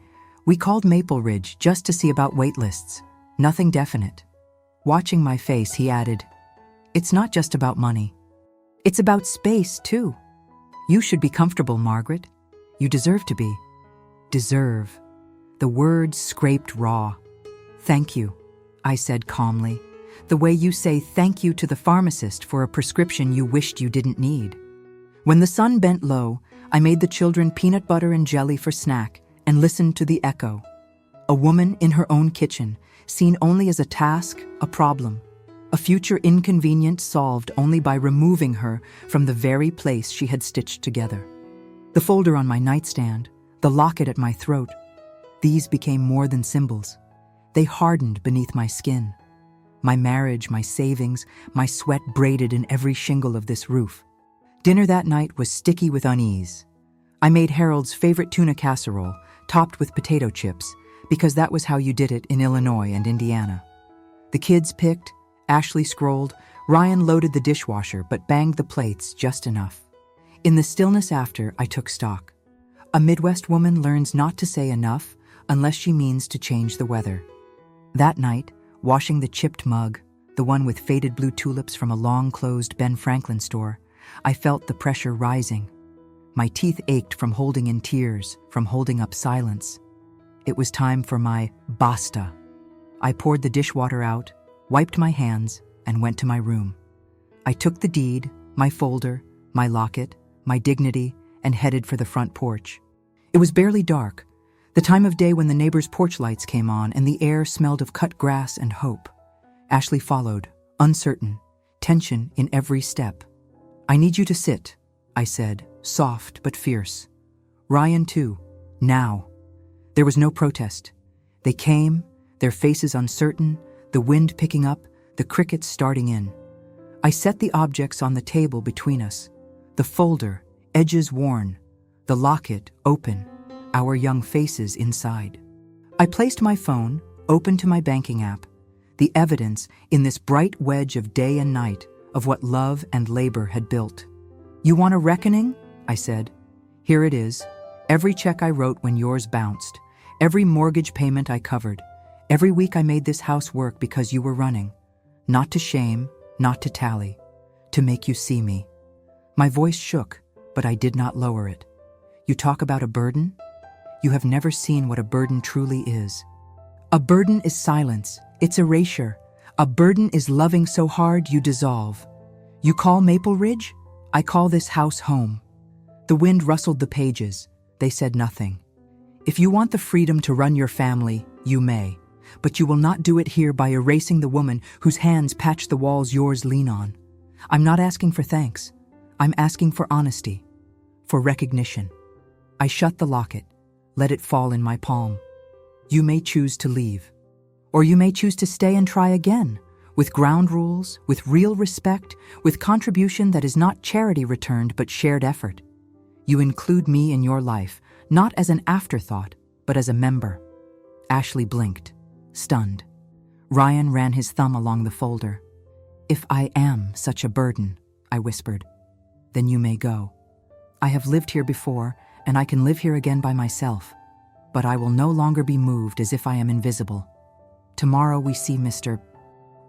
we called Maple Ridge just to see about wait lists. Nothing definite. Watching my face, he added, "It's not just about money. It's about space, too. You should be comfortable, Margaret. You deserve to be." Deserve. The words scraped raw. "Thank you," I said calmly, "the way you say thank you to the pharmacist for a prescription you wished you didn't need." When the sun bent low, I made the children peanut butter and jelly for snack and listened to the echo. A woman in her own kitchen, seen only as a task, a problem, a future inconvenience solved only by removing her from the very place she had stitched together. The folder on my nightstand, the locket at my throat, these became more than symbols. They hardened beneath my skin. My marriage, my savings, my sweat braided in every shingle of this roof. Dinner that night was sticky with unease. I made Harold's favorite tuna casserole, topped with potato chips, because that was how you did it in Illinois and Indiana. The kids picked, Ashley scrolled, Ryan loaded the dishwasher but banged the plates just enough. In the stillness after, I took stock. A Midwest woman learns not to say enough unless she means to change the weather. That night, washing the chipped mug, the one with faded blue tulips from a long-closed Ben Franklin store, I felt the pressure rising. My teeth ached from holding in tears, from holding up silence. It was time for my basta. I poured the dishwater out, wiped my hands, and went to my room. I took the deed, my folder, my locket, my dignity, and headed for the front porch. It was barely dark, the time of day when the neighbors' porch lights came on and the air smelled of cut grass and hope. Ashley followed, uncertain, tension in every step. "I need you to sit," I said, soft but fierce. "Ryan, too. Now." There was no protest. They came, their faces uncertain, the wind picking up, the crickets starting in. I set the objects on the table between us. The folder, edges worn. The locket, open. Our young faces inside. I placed my phone, open to my banking app. The evidence in this bright wedge of day and night of what love and labor had built. "You want a reckoning?" I said. "Here it is. Every check I wrote when yours bounced. Every mortgage payment I covered. Every week I made this house work because you were running. Not to shame, not to tally. To make you see me." My voice shook, but I did not lower it. "You talk about a burden? You have never seen what a burden truly is. A burden is silence. It's erasure. A burden is loving so hard you dissolve. You call Maple Ridge? I call this house home." The wind rustled the pages. They said nothing. "If you want the freedom to run your family, you may. But you will not do it here by erasing the woman whose hands patch the walls yours lean on. I'm not asking for thanks. I'm asking for honesty. For recognition." I shut the locket, let it fall in my palm. You may choose to leave. Or you may choose to stay and try again, with ground rules, with real respect, with contribution that is not charity returned but shared effort. You include me in your life, not as an afterthought, but as a member. Ashley blinked, stunned. Ryan ran his thumb along the folder. "If I am such a burden," I whispered, "then you may go. I have lived here before, and I can live here again by myself, but I will no longer be moved as if I am invisible. Tomorrow we see Mr.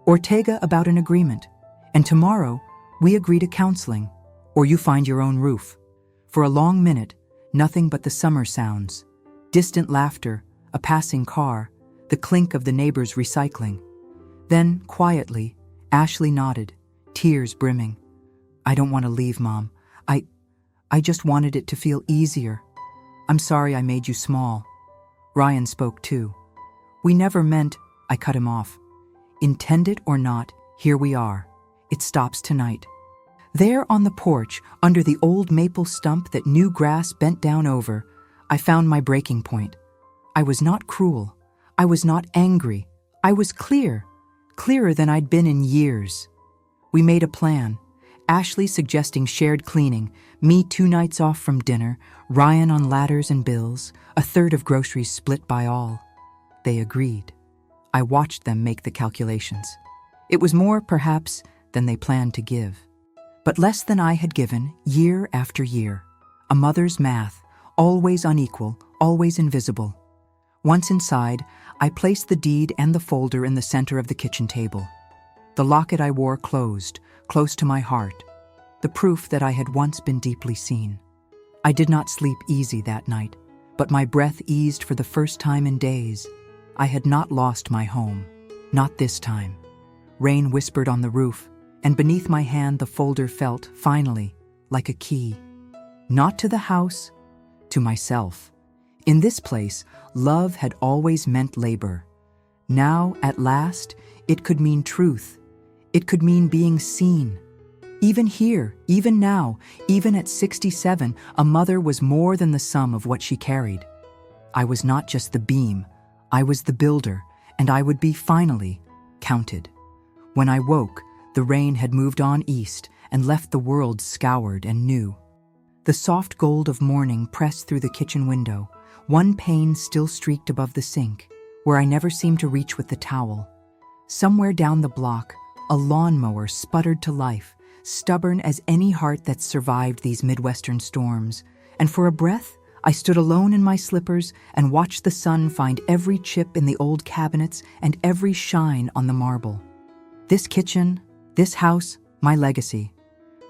Ortega about an agreement, and tomorrow we agree to counseling, or you find your own roof." For a long minute, nothing but the summer sounds, distant laughter, a passing car, the clink of the neighbors recycling. Then, quietly, Ashley nodded, tears brimming. "I don't want to leave, Mom. I just wanted it to feel easier. I'm sorry I made you small." Ryan spoke too. "We never meant," I cut him off. "Intended or not, here we are. It stops tonight." There on the porch, under the old maple stump that new grass bent down over, I found my breaking point. I was not cruel. I was not angry. I was clear. clearer than I'd been in years. We made a plan, Ashley suggesting shared cleaning, me 2 nights off from dinner, Ryan on ladders and bills, a third of groceries split by all. They agreed. I watched them make the calculations. It was more, perhaps, than they planned to give. But less than I had given, year after year. A mother's math, always unequal, always invisible. Once inside, I placed the deed and the folder in the center of the kitchen table. The locket I wore closed, close to my heart, the proof that I had once been deeply seen. I did not sleep easy that night, but my breath eased for the first time in days. I had not lost my home. Not this time. Rain whispered on the roof, and beneath my hand the folder felt, finally, like a key. Not to the house, to myself. In this place, love had always meant labor. Now, at last, it could mean truth. It could mean being seen. Even here, even now, even at 67, a mother was more than the sum of what she carried. I was not just the beam, I was the builder, and I would be finally counted. When I woke, the rain had moved on east and left the world scoured and new. The soft gold of morning pressed through the kitchen window, one pane still streaked above the sink, where I never seemed to reach with the towel. Somewhere down the block, a lawnmower sputtered to life, stubborn as any heart that's survived these Midwestern storms, and for a breath, I stood alone in my slippers and watched the sun find every chip in the old cabinets and every shine on the marble. This kitchen, this house, my legacy.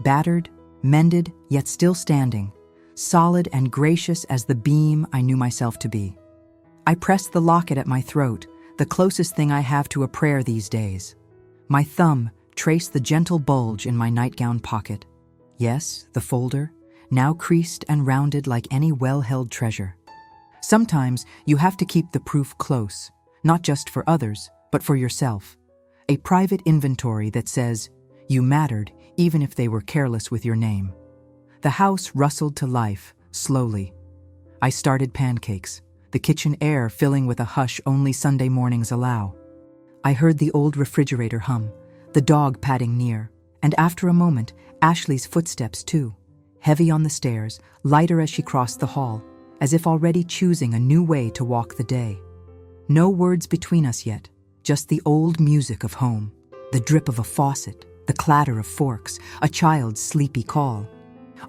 Battered, mended, yet still standing, solid and gracious as the beam I knew myself to be. I pressed the locket at my throat, the closest thing I have to a prayer these days. My thumb traced the gentle bulge in my nightgown pocket. Yes, the folder, now creased and rounded like any well-held treasure. Sometimes you have to keep the proof close, not just for others, but for yourself. A private inventory that says, you mattered even if they were careless with your name. The house rustled to life, slowly. I started pancakes, the kitchen air filling with a hush only Sunday mornings allow. I heard the old refrigerator hum, the dog padding near, and after a moment, Ashley's footsteps too, heavy on the stairs, lighter as she crossed the hall, as if already choosing a new way to walk the day. No words between us yet, just the old music of home, the drip of a faucet, the clatter of forks, a child's sleepy call.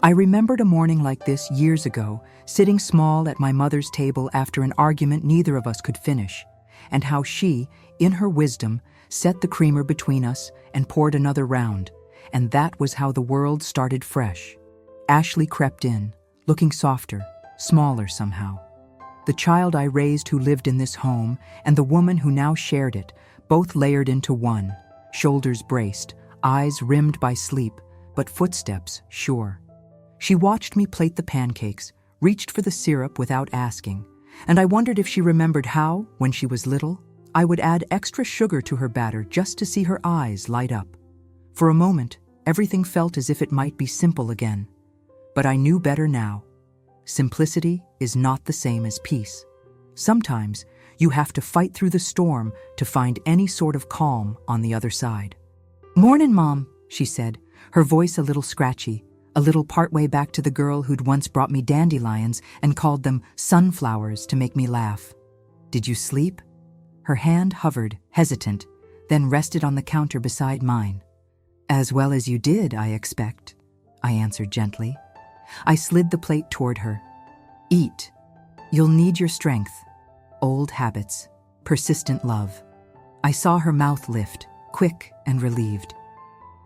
I remembered a morning like this years ago, sitting small at my mother's table after an argument neither of us could finish, and how she, in her wisdom, set the creamer between us and poured another round, and that was how the world started fresh. Ashley crept in, looking softer, smaller somehow. The child I raised who lived in this home and the woman who now shared it, both layered into one, shoulders braced, eyes rimmed by sleep, but footsteps sure. She watched me plate the pancakes, reached for the syrup without asking, and I wondered if she remembered how, when she was little, I would add extra sugar to her batter just to see her eyes light up. For a moment, everything felt as if it might be simple again. But I knew better now. Simplicity is not the same as peace. Sometimes, you have to fight through the storm to find any sort of calm on the other side. "Mornin', Mom," she said, her voice a little scratchy, a little partway back to the girl who'd once brought me dandelions and called them sunflowers to make me laugh. "Did you sleep?" Her hand hovered, hesitant, then rested on the counter beside mine. "As well as you did, I expect," I answered gently. I slid the plate toward her. "Eat. You'll need your strength. Old habits, persistent love." I saw her mouth lift, quick and relieved.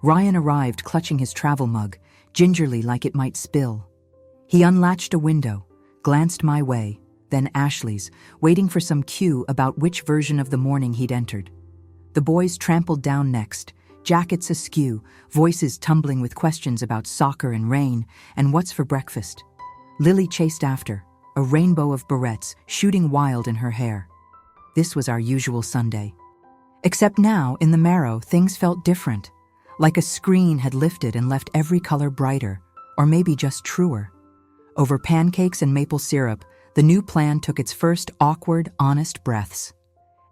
Ryan arrived clutching his travel mug, gingerly like it might spill. He unlatched a window, glanced my way, then Ashley's, waiting for some cue about which version of the morning he'd entered. The boys trampled down next, jackets askew, voices tumbling with questions about soccer and rain, and what's for breakfast. Lily chased after, a rainbow of barrettes shooting wild in her hair. This was our usual Sunday. Except now, in the marrow, things felt different, like a screen had lifted and left every color brighter, or maybe just truer. Over pancakes and maple syrup, the new plan took its first awkward, honest breaths.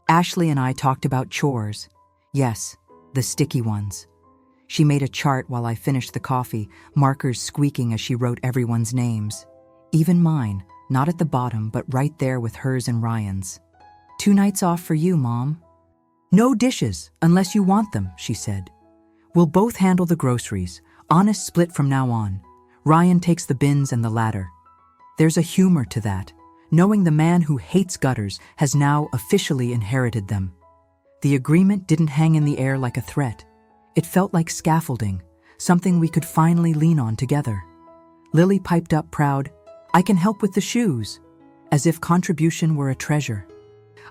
Ashley and I talked about chores. Yes, the sticky ones. She made a chart while I finished the coffee, markers squeaking as she wrote everyone's names. Even mine, not at the bottom, but right there with hers and Ryan's. 2 nights off for you, Mom. No dishes, unless you want them, she said. We'll both handle the groceries. Honest split from now on. Ryan takes the bins and the ladder. There's a humor to that, knowing the man who hates gutters has now officially inherited them. The agreement didn't hang in the air like a threat. It felt like scaffolding, something we could finally lean on together. Lily piped up proud, I can help with the shoes, as if contribution were a treasure.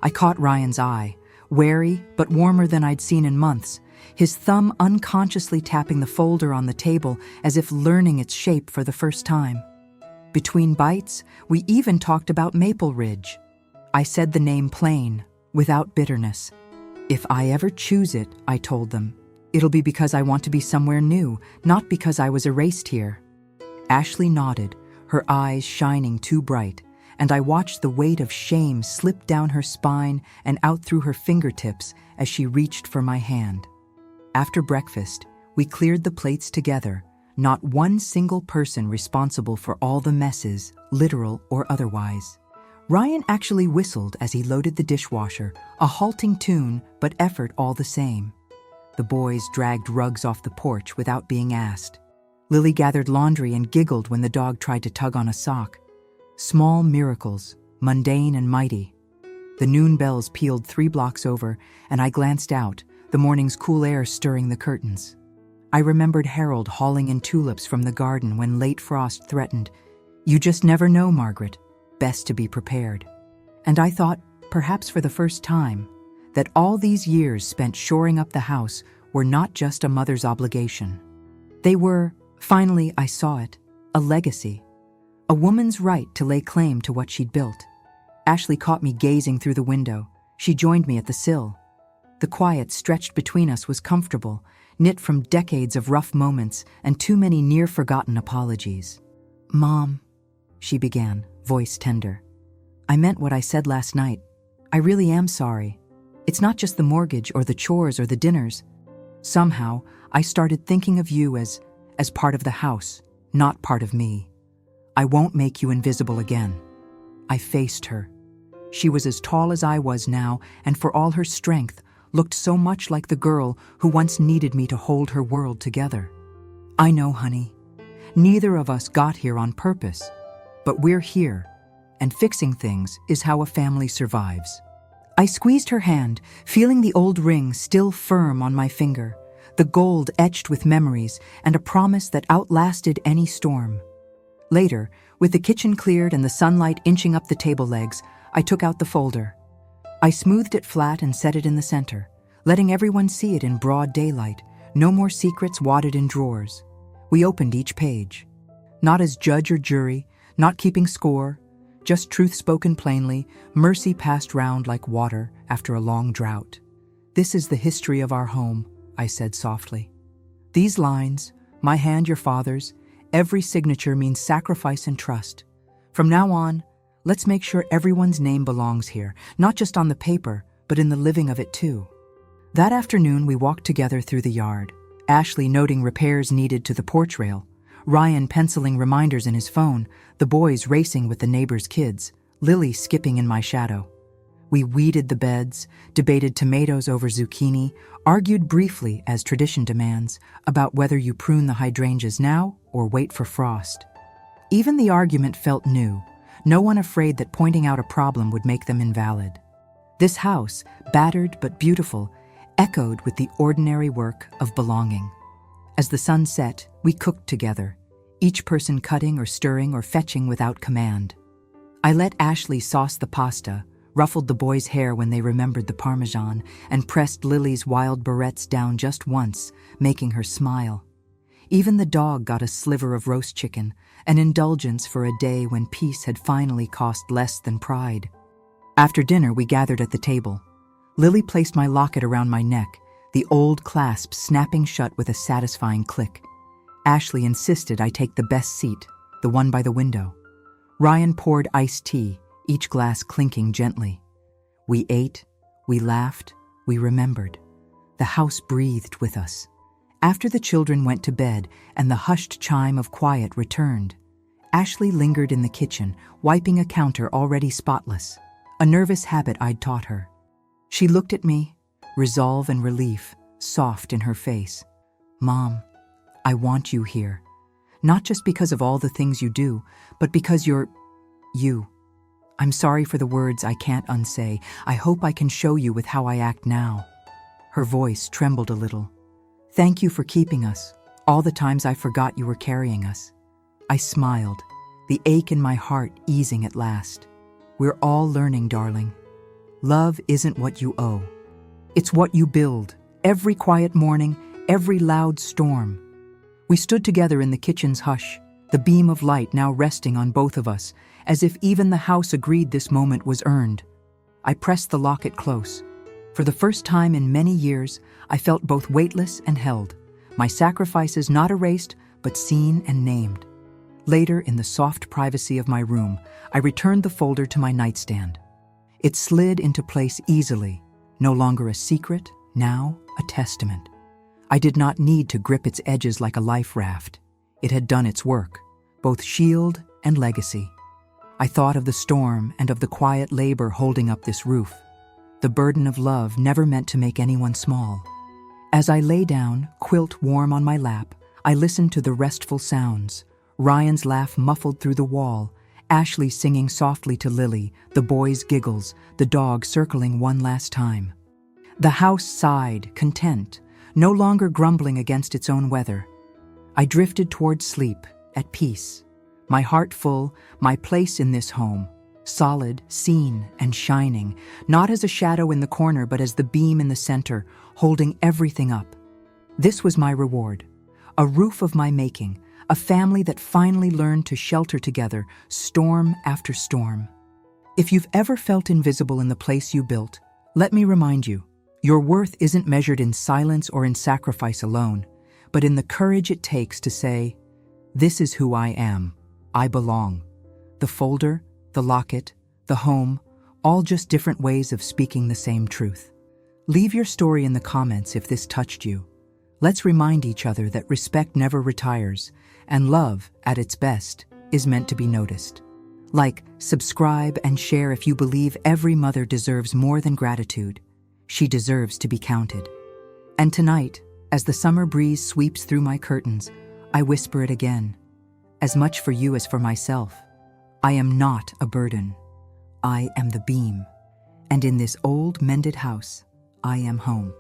I caught Ryan's eye, wary but warmer than I'd seen in months, his thumb unconsciously tapping the folder on the table as if learning its shape for the first time. Between bites, we even talked about Maple Ridge. I said the name plain, without bitterness. If I ever choose it, I told them, it'll be because I want to be somewhere new, not because I was erased here. Ashley nodded, her eyes shining too bright, and I watched the weight of shame slip down her spine and out through her fingertips as she reached for my hand. After breakfast, we cleared the plates together, not one single person responsible for all the messes, literal or otherwise. Ryan actually whistled as he loaded the dishwasher, a halting tune, but effort all the same. The boys dragged rugs off the porch without being asked. Lily gathered laundry and giggled when the dog tried to tug on a sock. Small miracles, mundane and mighty. The noon bells pealed 3 blocks over, and I glanced out, the morning's cool air stirring the curtains. I remembered Harold hauling in tulips from the garden when late frost threatened. You just never know, Margaret. Best to be prepared. And I thought, perhaps for the first time, that all these years spent shoring up the house were not just a mother's obligation. They were, finally I saw it, a legacy. A woman's right to lay claim to what she'd built. Ashley caught me gazing through the window. She joined me at the sill. The quiet stretched between us was comfortable, knit from decades of rough moments and too many near-forgotten apologies. Mom, she began, voice tender. I meant what I said last night. I really am sorry. It's not just the mortgage or the chores or the dinners. Somehow, I started thinking of you as part of the house, not part of me. I won't make you invisible again. I faced her. She was as tall as I was now, and for all her strength, looked so much like the girl who once needed me to hold her world together. I know, honey. Neither of us got here on purpose. But we're here, and fixing things is how a family survives. I squeezed her hand, feeling the old ring still firm on my finger, the gold etched with memories and a promise that outlasted any storm. Later, with the kitchen cleared and the sunlight inching up the table legs, I took out the folder. I smoothed it flat and set it in the center, letting everyone see it in broad daylight, no more secrets wadded in drawers. We opened each page. Not as judge or jury, not keeping score, just truth spoken plainly, mercy passed round like water after a long drought. This is the history of our home, I said softly. These lines, my hand your father's, every signature means sacrifice and trust. From now on, let's make sure everyone's name belongs here, not just on the paper, but in the living of it too. That afternoon, we walked together through the yard, Ashley noting repairs needed to the porch rail, Ryan penciling reminders in his phone, the boys racing with the neighbors' kids, Lily skipping in my shadow. We weeded the beds, debated tomatoes over zucchini, argued briefly, as tradition demands, about whether you prune the hydrangeas now or wait for frost. Even the argument felt new, no one afraid that pointing out a problem would make them invalid. This house, battered but beautiful, echoed with the ordinary work of belonging. As the sun set, we cooked together, each person cutting or stirring or fetching without command. I let Ashley sauce the pasta, ruffled the boys' hair when they remembered the Parmesan, and pressed Lily's wild barrettes down just once, making her smile. Even the dog got a sliver of roast chicken, an indulgence for a day when peace had finally cost less than pride. After dinner, we gathered at the table. Lily placed my locket around my neck, the old clasp snapping shut with a satisfying click. Ashley insisted I take the best seat, the one by the window. Ryan poured iced tea, each glass clinking gently. We ate, we laughed, we remembered. The house breathed with us. After the children went to bed and the hushed chime of quiet returned, Ashley lingered in the kitchen, wiping a counter already spotless, a nervous habit I'd taught her. She looked at me, resolve and relief soft in her face. "Mom, I want you here. Not just because of all the things you do, but because you're you. I'm sorry for the words I can't unsay. I hope I can show you with how I act now." Her voice trembled a little. "Thank you for keeping us, all the times I forgot you were carrying us." I smiled, the ache in my heart easing at last. "We're all learning, darling. Love isn't what you owe. It's what you build, every quiet morning, every loud storm." We stood together in the kitchen's hush, the beam of light now resting on both of us, as if even the house agreed this moment was earned. I pressed the locket close. For the first time in many years, I felt both weightless and held, my sacrifices not erased, but seen and named. Later, in the soft privacy of my room, I returned the folder to my nightstand. It slid into place easily, no longer a secret, now a testament. I did not need to grip its edges like a life raft. It had done its work, both shield and legacy. I thought of the storm and of the quiet labor holding up this roof, the burden of love never meant to make anyone small. As I lay down, quilt warm on my lap, I listened to the restful sounds. Ryan's laugh muffled through the wall, Ashley singing softly to Lily, the boys' giggles, the dog circling one last time. The house sighed, content, no longer grumbling against its own weather. I drifted toward sleep, at peace, my heart full, my place in this home, solid, seen, and shining, not as a shadow in the corner but as the beam in the center, holding everything up. This was my reward, a roof of my making, a family that finally learned to shelter together, storm after storm. If you've ever felt invisible in the place you built, let me remind you, your worth isn't measured in silence or in sacrifice alone, but in the courage it takes to say, "This is who I am. I belong." The folder, the locket, the home, all just different ways of speaking the same truth. Leave your story in the comments if this touched you. Let's remind each other that respect never retires, and love, at its best, is meant to be noticed. Like, subscribe, and share if you believe every mother deserves more than gratitude. She deserves to be counted. And tonight, as the summer breeze sweeps through my curtains, I whisper it again. As much for you as for myself, I am not a burden. I am the beam. And in this old, mended house, I am home.